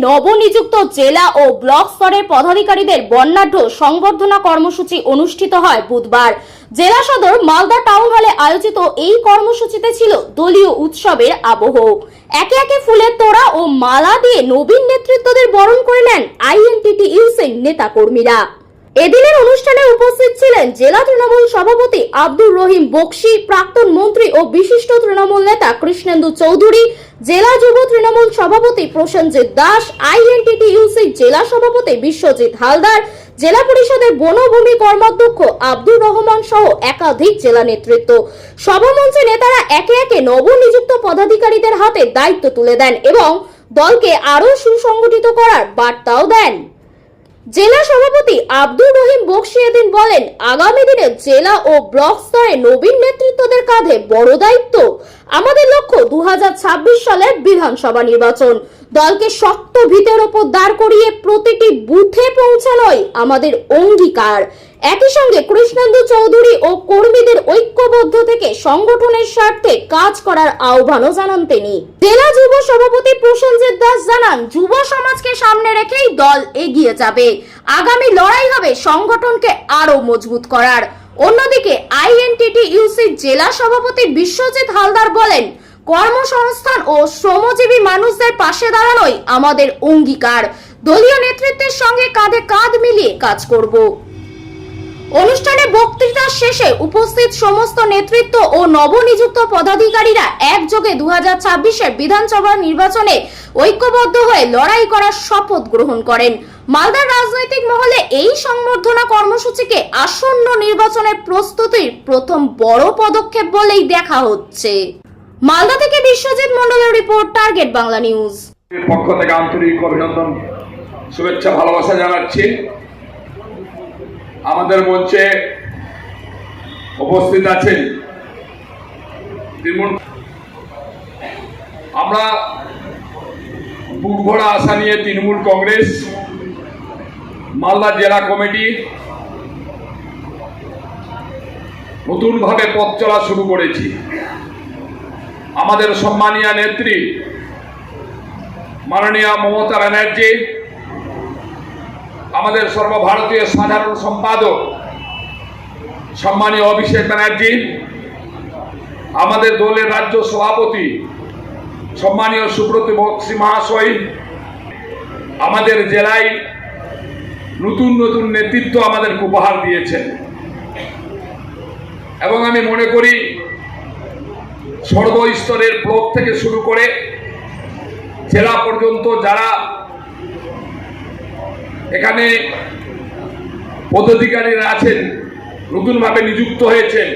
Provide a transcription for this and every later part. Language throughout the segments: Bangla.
নবনিযুক্ত জেলা ও ব্লক স্তরের পদাধিকারীদের বর্ণাঢ্য সংবর্ধনা কর্মসূচি অনুষ্ঠিত হয় বুধবার। জেলা সদর মালদা টাউন হলে আয়োজিত এই কর্মসূচিতে ছিল দলীয় উৎসবের আবহ। একে একে ফুলের তোড়া ও মালা দিয়ে নবীন নেতৃত্বদের বরণ করে নেন আইএনটিটিইউসির নেতা কর্মীরা। এদিনের অনুষ্ঠানে উপস্থিত ছিলেন জেলা তৃণমূল সভাপতি আব্দুর রহিম বক্সি, প্রাক্তন মন্ত্রী ও বিশিষ্ট তৃণমূল নেতা কৃষ্ণেন্দু চৌধুরী, জেলা যুব তৃণমূল সভাপতি প্রসেনজিৎ দাস, আইএনটিটিইউসি জেলা সভাপতি বিশ্বজিৎ হালদার, জেলা পরিষদের বনভূমি কর্মাধ্যক্ষ আব্দুর রহমান সহ একাধিক জেলা নেতৃত্ব। সভামঞ্চে নেতারা একে একে নবনিযুক্ত পদাধিকারীদের হাতে দায়িত্ব তুলে দেন এবং দলকে আরো সুসংগঠিত করার বার্তাও দেন। জেলা সভাপতি আব্দুর রহিম বক্সি এদিন বলেন, আগামী দিনে জেলা ও ব্লক স্তরে নবীন নেতৃত্বদের কাঁধে বড় দায়িত্ব। আমাদের লক্ষ্য 2026 সালের বিধানসভা নির্বাচন। দলকে শক্ত ভিতের ওপর দাঁড় করিয়ে প্রতিটি বুথে পৌঁছানোই আমাদের অঙ্গীকার। একই সঙ্গে কৃষ্ণেন্দু চৌধুরী ও কর্মীদের ঐক্যবদ্ধ থেকে সংগঠনের স্বার্থে কাজ করার আহ্বানও জানান তিনি। জেলা যুব সভাপতি প্রসেনজিৎ দাস জানান, যুব সমাজকে সামনে রেখেই দল এগিয়ে যাবে। আগামী লড়াই হবে সংগঠনকে আরো মজবুত করার। অন্যদিকে আইএনটিটিইউসি জেলা সভাপতি বিশ্বজিৎ হালদার বলেন, কর্মসংস্থান ও শ্রমজীবী মানুষদের পাশে দাঁড়ানোই আমাদের অঙ্গীকার। দলীয় নেতৃত্বের সঙ্গে কাঁধে কাঁধ মিলিয়ে কাজ করব। অনুষ্ঠানে বক্তৃতা শেষে উপস্থিত সমস্ত নেতৃত্ব ও নবনিযুক্ত পদাধিকারীরা একযোগে 2026-এর বিধানসভা নির্বাচনে ঐক্যবদ্ধ হয়ে লড়াই করার শপথ গ্রহণ করেন। মালদার রাজনৈতিক মহলে এই সংবর্ধনা কর্মসূচিকে আসন্ন নির্বাচনের প্রস্তুতির প্রথম বড় পদক্ষেপ বলেই দেখা হচ্ছে। মালদা থেকে বিশ্বজিৎ মণ্ডলের রিপোর্ট, টার্গেট বাংলা নিউজ। পক্ষ থেকে আন্তরিক অভিনন্দন, শুভেচ্ছা, ভালোবাসা জানাচ্ছি। আমাদের মঞ্চে উপস্থিত আছেন তৃণমূল। আমরা বুক ভরা আশা নিয়ে তৃণমূল কংগ্রেস মালদা জেলা কমিটি নতুনভাবে পথ চলা শুরু করেছি। আমাদের সম্মানীয় নেত্রী মাননীয় মমতা ব্যানার্জি, আমাদের সর্বভারতীয় সাধারণ সম্পাদক সম্মানীয় অভিষেক ব্যানার্জি, আমাদের দলের রাজ্য সভাপতি সম্মানীয় সুব্রত বক্সি মহাশয়, আমাদের জেলায় নতুন নতুন নেতৃত্ব আমাদেরকে উপহার দিয়েছেন এবং আমি মনে করি সর্বস্তরের ব্লক থেকে শুরু করে জেলা পর্যন্ত যারা এখানে পদাধিকারীরা আছেন, নতুনভাবে নিযুক্ত হয়েছেন,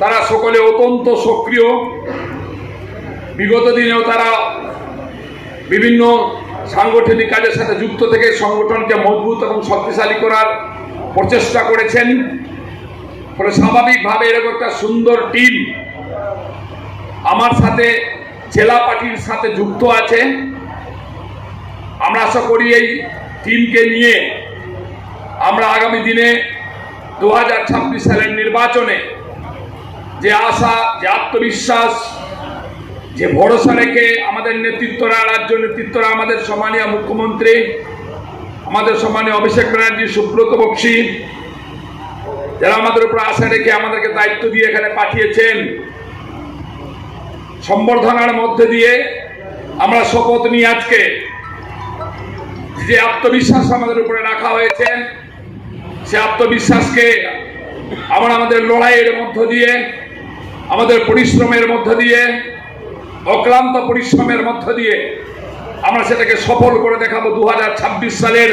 তারা সকলে অত্যন্ত সক্রিয়। বিগত দিনেও তারা বিভিন্ন সাংগঠনিক কাজের সাথে যুক্ত থেকে সংগঠনকে মজবুত এবং শক্তিশালী করার প্রচেষ্টা করেছেন। ফলে স্বাভাবিকভাবে এরকম একটা সুন্দর টিম আমার সাথে জেলা পার্টির সাথে যুক্ত আছে। আমরা আশা করি এই টিমকে নিয়ে আমরা আগামী দিনে 2026 সালের নির্বাচনে যে আশা, যে আত্মবিশ্বাস, যে ভরসা রেখে আমাদের নেতৃত্বরা, রাজ্য নেতৃত্বরা, আমাদের সম্মানীয় মুখ্যমন্ত্রী, আমাদের সম্মানীয় অভিষেক ব্যানার্জি, সুব্রত বক্সি, যারা আমাদের উপর আশা রেখে আমাদেরকে দায়িত্ব দিয়ে এখানে পাঠিয়েছেন, সম্বর্ধনার মধ্যে দিয়ে আমরা শপথ নিয়ে আজকে যে আত্মবিশ্বাস আমাদের উপরে রাখা হয়েছে, সে আত্মবিশ্বাসকে আমরা আমাদের লড়াইয়ের মধ্য দিয়ে, আমাদের পরিশ্রমের মধ্য দিয়ে, অক্লান্ত পরিশ্রমের মধ্য দিয়ে আমরা সেটাকে সফল করে দেখাবো 2026 সালের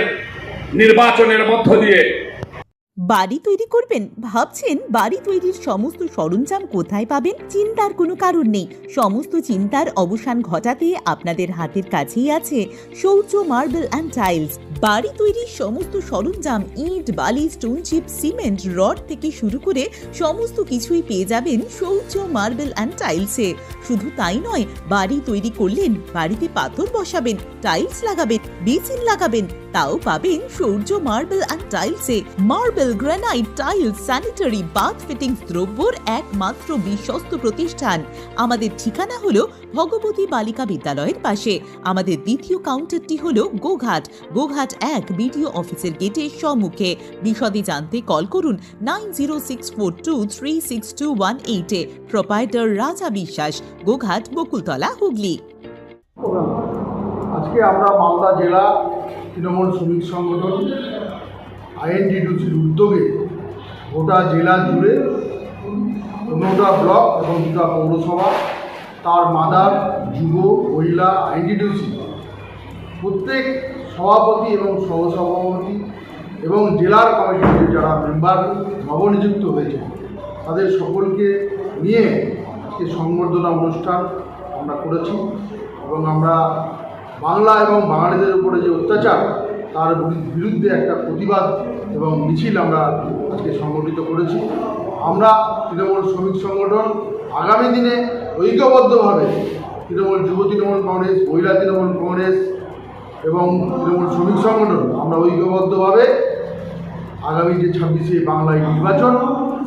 নির্বাচনের মধ্য দিয়ে। বাড়ি তৈরি করবেন? ভাবছেন বাড়ি তৈরির সমস্ত সরঞ্জাম কোথায় পাবেন? চিন্তার কোনো কারণ নেই। সমস্ত চিন্তার অবসান ঘটাতে আপনাদের হাতের কাছেই আছে শৌর্য মার্বেল অ্যান্ড টাইলস। বাড়ি তৈরির সমস্ত সরঞ্জাম, ইট, বালি, স্টোন চিপ, সিমেন্ট, রড থেকে শুরু করে সমস্ত কিছুই পেয়ে যাবেন শৌর্য মার্বেল অ্যান্ড টাইলসে। শুধু তাই নয়, বাড়ি তৈরি করলেন, বাড়িতে পাথর বসাবেন, টাইলস লাগাবেন, বেসিন লাগাবেন, তাও পাবেন শৌর্য মার্বেল অ্যান্ড টাইলসে। Marble, granite, tiles, sanitary, bath fittings দ্রব্যর একমাত্র বিশ্বস্ত প্রতিষ্ঠান। আমাদের ঠিকানা হলো ভগবতী বালিকা বিদ্যালয়ের পাশে। আমাদের দ্বিতীয় কাউন্টারটি হলো গোঘাট 1 বিডিও অফিসের গেটের সম্মুখে। বিশদে জানতে কল করুন 9064236218 প্রোপাইটার রাজা বিশ্বাস, গোঘাট, বকুলতলা, হুগলি। আজকে আমরা মালদা জেলা তৃণমূল শ্রমিক সংগঠন আইএনটিটিউসির উদ্যোগে গোটা জেলা জুড়ে 15টা ব্লক এবং 2টা পৌরসভা, তার মাদার, যুব, মহিলা আইএনটিটিউসি প্রত্যেক সভাপতি এবং সহসভাপতি এবং জেলার কমিটির যারা মেম্বার নবনিযুক্ত হয়েছে তাদের সকলকে নিয়ে আজকে সংবর্ধনা অনুষ্ঠান আমরা করেছি। এবং আমরা বাংলা এবং বাঙালিদের উপরে যে অত্যাচার তার বিরুদ্ধে একটা প্রতিবাদ এবং মিছিল আমরা আজকে সংগঠিত করেছি। আমরা তৃণমূল শ্রমিক সংগঠন আগামী দিনে ঐক্যবদ্ধভাবে তৃণমূল যুব তৃণমূল কংগ্রেস, মহিলা তৃণমূল কংগ্রেস এবং তৃণমূল শ্রমিক সংগঠন আমরা ঐক্যবদ্ধভাবে আগামী যে 26শে বাংলায় নির্বাচন,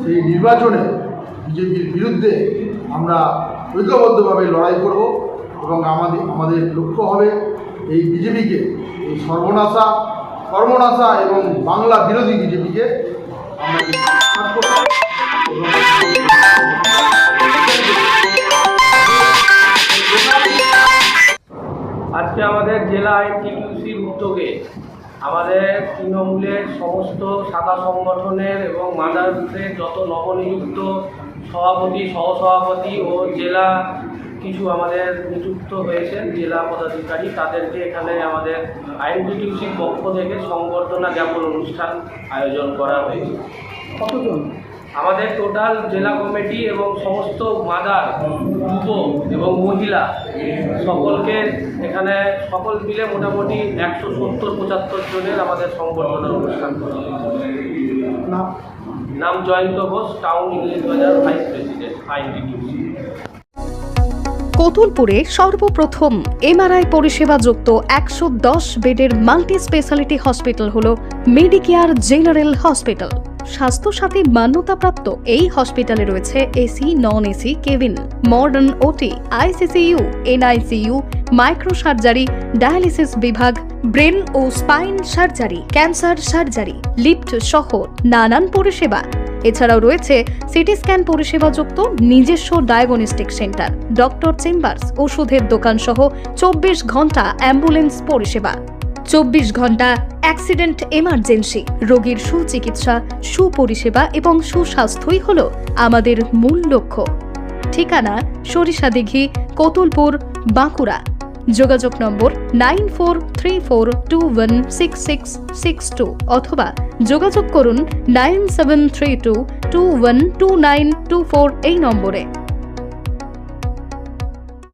সেই নির্বাচনে বিজেপির বিরুদ্ধে আমরা ঐক্যবদ্ধভাবে লড়াই করব এবং আমাদের লক্ষ্য হবে এই বিজেপিকে, এই সর্বনাশা এবং বাংলা বিরোধী বিজেপিকে আমরা আজকে আমাদের জেলা আইএনটিটিউসির উদ্যোগে আমাদের তৃণমূলের সমস্ত শাখা সংগঠনের এবং মাদারদের যত নবনিযুক্ত সভাপতি, সহসভাপতি ও জেলা কিছু আমাদের নিযুক্ত হয়েছেন জেলা পদাধিকারী, তাদেরকে এখানে আমাদের আইএনটিটিউসির পক্ষ থেকে সংবর্ধনা জ্ঞাপন অনুষ্ঠান আয়োজন করা হয়েছে। কতজন? আমাদের টোটাল জেলা কমিটি এবং সমস্ত মাদার, যুব এবং মহিলা সকলকে এখানে সকল মিলে মোটামুটি 170-75 জনের আমাদের সংবর্ধনা অনুষ্ঠান করা হয়েছে। নাম Jayanta Ghosh, town English Bazar vice president INTTUC. কতুলপুরে সর্বপ্রথম এমআরআই পরিষেবা যুক্ত 110 বেডের মাল্টি স্পেশালিটি হসপিটাল হল মেডিকেয়ার জেনারেল হসপিটাল। স্বাস্থ্যসাথী মান্যতাপ্রাপ্ত এই হসপিটালে রয়েছে AC, non AC cabin, modern OT, ICCU, NICU, micro surgery, dialysis বিভাগ, ব্রেন ও spine surgery, cancer surgery, lift সহ নানান পরিষেবা। এছাড়াও রয়েছে সিটি স্ক্যান পরিষেবা যুক্ত নিজস্ব ডায়াগনস্টিক সেন্টার, ডক্টর চেম্বার্স, ওষুধের দোকান সহ 24 ঘন্টা অ্যাম্বুলেন্স পরিষেবা। 24 ঘন্টা অ্যাক্সিডেন্ট এমার্জেন্সি, রোগীর সুচিকিৎসা, সুপরিষেবা এবং সুস্বাস্থ্যই হল আমাদের মূল লক্ষ্য। ঠিকানা সরিষাদিঘি, কতুলপুর, বাঁকুড়া। যোগাযোগ নম্বর 9434216662 অথবা যোগাযোগ করুন 9732212924 এই নম্বরে।